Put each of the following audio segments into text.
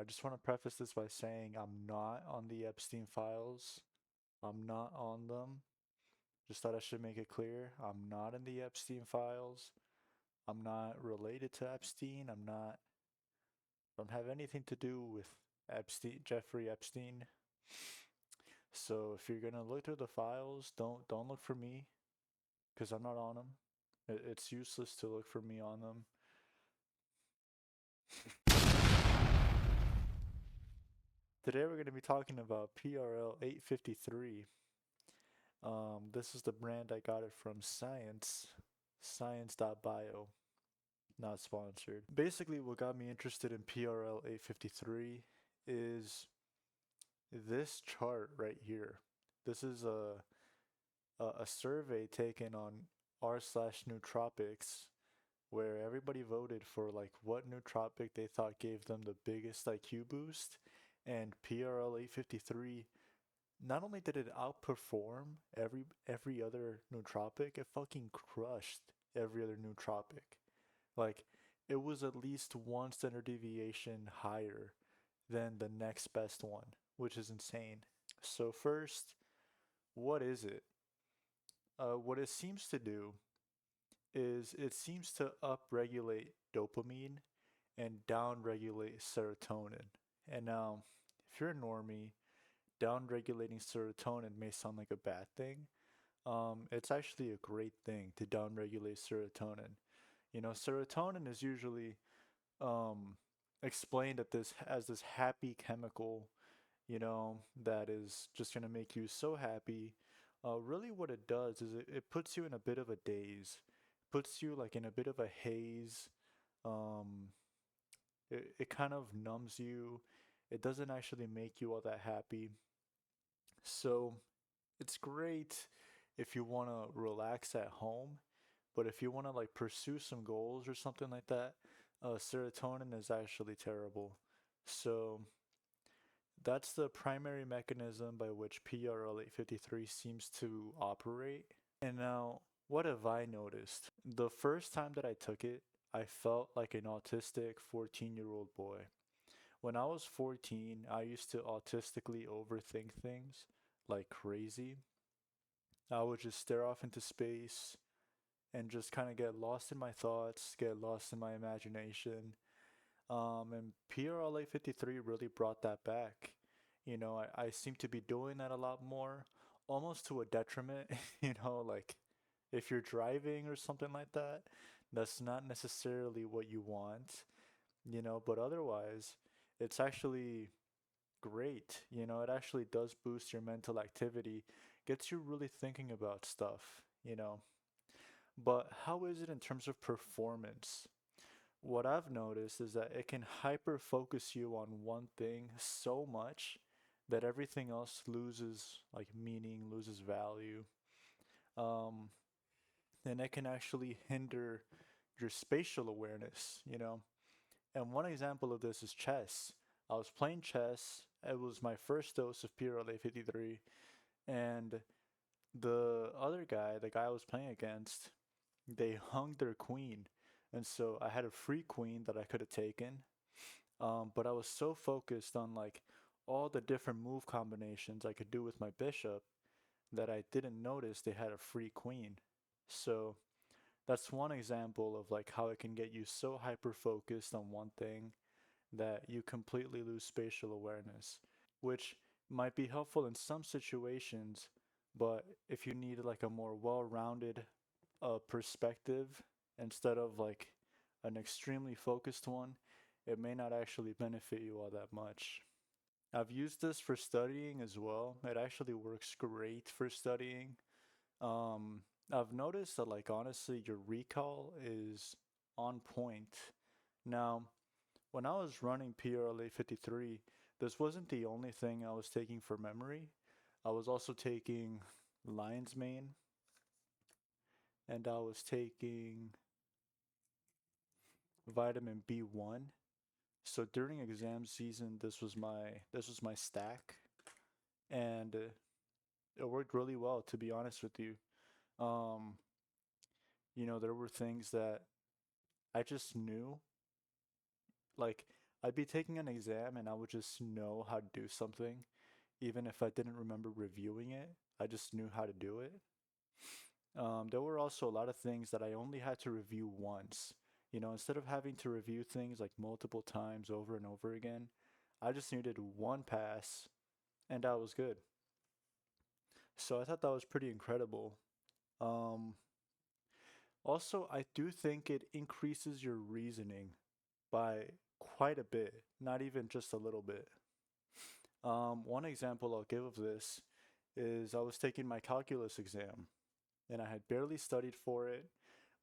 I just want to preface this by saying I'm not on the Epstein files. I'm not on them. Just thought I should make it clear. I'm not in the Epstein files. I'm not related to Epstein. Don't have anything to do with Jeffrey Epstein. So if you're gonna look through the files, don't look for me because I'm not on them. It's useless to look for me on them. Today we're gonna be talking about PRL 853. This is the brand I got it from science.bio, not sponsored. Basically, what got me interested in PRL 853 is this chart right here. This is a survey taken on r/nootropics where everybody voted for like what nootropic they thought gave them the biggest IQ boost, and PRL 853, not only did it outperform every other nootropic, it fucking crushed every other nootropic. Like it was at least one standard deviation higher than the next best one, which is insane. So first, what is it? What it seems to do is it seems to upregulate dopamine and downregulate serotonin. And now, if you're a normie, downregulating serotonin may sound like a bad thing. It's actually a great thing to downregulate serotonin. Serotonin is usually um, explained as this happy chemical, that is just gonna make you so happy. Really, what it does is it puts you in a bit of a daze, puts you like in a bit of a haze. Um, it kind of numbs you. It doesn't actually make you all that happy. So it's great if you want to relax at home, but if you want to like pursue some goals or something like that, serotonin is actually terrible. So that's the primary mechanism by which PRL 853 seems to operate. And now, what have I noticed? The first time that I took it, I felt like an autistic 14-year-old boy. When I was 14, I used to autistically overthink things like crazy. I would just stare off into space and just kind of get lost in my thoughts, get lost in my imagination. And PRL 853 really brought that back. I seem to be doing that a lot more, almost to a detriment. Like if you're driving or something like that, that's not necessarily what you want, but otherwise, it's actually great. It actually does boost your mental activity, gets you really thinking about stuff. But how is it in terms of performance? What I've noticed is that it can hyper focus you on one thing so much that everything else loses like meaning, loses value. Um, and it can actually hinder your spatial awareness. And one example of this is chess. I was playing chess. It was my first dose of PRLA 53, and the other guy, the guy I was playing against, they hung their queen. And so I had a free queen that I could have taken. But I was so focused on like all the different move combinations I could do with my bishop that I didn't notice they had a free queen. So that's one example of like how it can get you so hyper focused on one thing that you completely lose spatial awareness, which might be helpful in some situations, but if you need like a more well-rounded perspective instead of like an extremely focused one, it may not actually benefit you all that much. I've used this for studying as well. It actually works great for studying. Um, I've noticed that, like, honestly, your recall is on point. Now, when I was running PRLA 53, this wasn't the only thing I was taking for memory. I was also taking lion's mane, and I was taking vitamin B1. So during exam season, this was my stack, and it worked really well, to be honest with you. Um, there were things that I just knew, like I'd be taking an exam and I would just know how to do something, even if I didn't remember reviewing it. I just knew how to do it. There were also a lot of things that I only had to review once. Instead of having to review things like multiple times over and over again, I just needed one pass and I was good. So I thought that was pretty incredible. Um, Also, I do think it increases your reasoning by quite a bit, not even just a little bit. One example I'll give of this is I was taking my calculus exam and I had barely studied for it.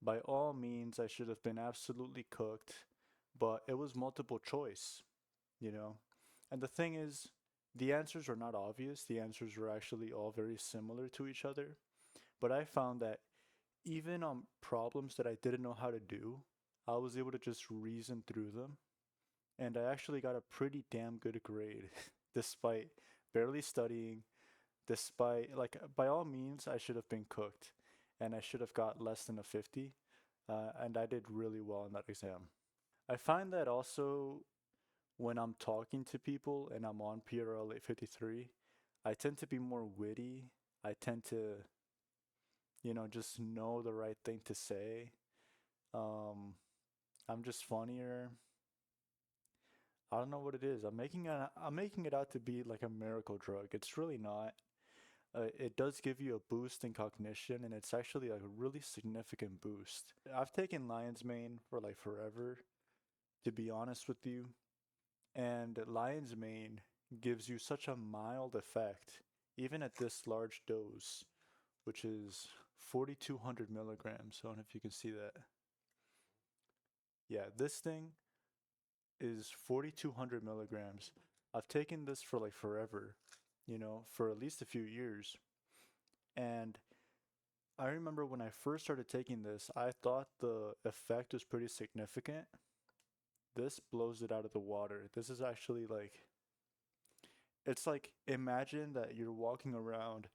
By all means, I should have been absolutely cooked, but it was multiple choice, you know? And the thing is, the answers were not obvious. The answers were actually all very similar to each other. But I found that even on problems that I didn't know how to do, I was able to just reason through them. And I actually got a pretty damn good grade despite barely studying, despite, like, by all means, I should have been cooked and I should have got less than a 50. And I did really well in that exam. I find that also when I'm talking to people and I'm on PRL 853, I tend to be more witty. I tend to, just know the right thing to say. Um, I'm just funnier. I don't know what it is. I'm making it out to be like a miracle drug. It's really not. It does give you a boost in cognition, and it's actually like a really significant boost. I've taken lion's mane for like forever, to be honest with you, and lion's mane gives you such a mild effect, even at this large dose, which is 4,200 milligrams. I don't know if you can see that. Yeah, this thing is 4,200 milligrams. I've taken this for like forever, for at least a few years. And I remember when I first started taking this, I thought the effect was pretty significant. This blows it out of the water. This is actually like, it's like imagine that you're walking around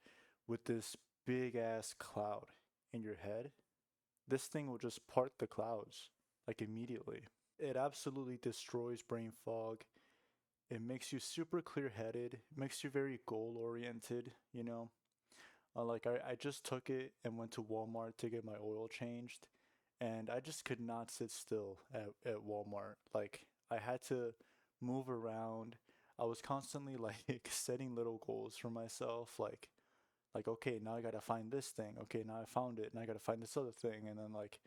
with this big ass cloud in your head. This thing will just part the clouds like immediately. It absolutely destroys brain fog. It makes you super clear headed, makes you very goal oriented, Like I just took it and went to Walmart to get my oil changed, and I just could not sit still at Walmart. Like I had to move around. I was constantly like setting little goals for myself, like okay, now I gotta find this thing. Okay, now I found it, and I gotta find this other thing, and then like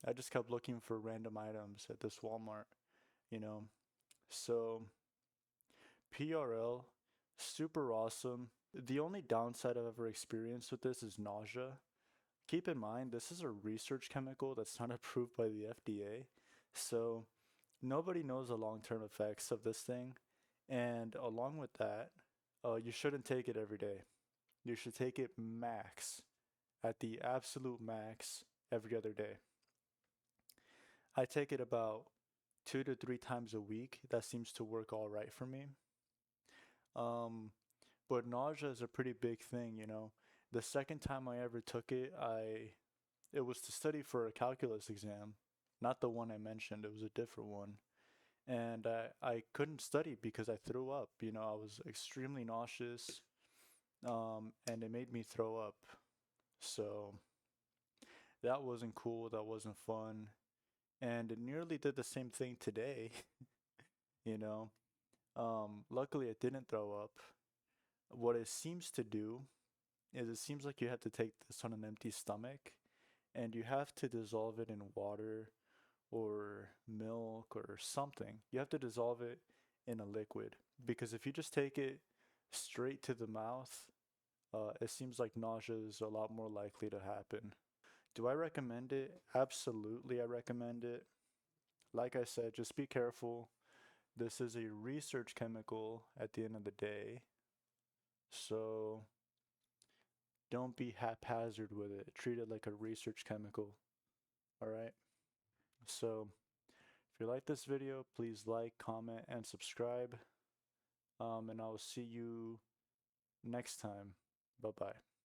I just kept looking for random items at this Walmart, you know. So PRL, super awesome. The only downside I've ever experienced with this is nausea. Keep in mind, this is a research chemical that's not approved by the FDA. So nobody knows the long-term effects of this thing. And along with that, you shouldn't take it every day. You should take it max, at the absolute max, every other day. I take it about 2 to 3 times a week. That seems to work all right for me. Um, but nausea is a pretty big thing. The second time I ever took it, it was to study for a calculus exam, not the one I mentioned. It was a different one, and I couldn't study because I threw up. I was extremely nauseous, and it made me throw up. So that wasn't cool. That wasn't fun, and it nearly did the same thing today. You know, luckily I didn't throw up. What it seems to do is it seems like you have to take this on an empty stomach and you have to dissolve it in water or milk or something. You have to dissolve it in a liquid because if you just take it straight to the mouth, it seems like nausea is a lot more likely to happen. Do I recommend it? Absolutely, I recommend it. Like I said, just be careful. This is a research chemical at the end of the day, so don't be haphazard with it. Treat it like a research chemical. All right. So if you like this video, please like, comment, and subscribe. And I will see you next time. Bye bye.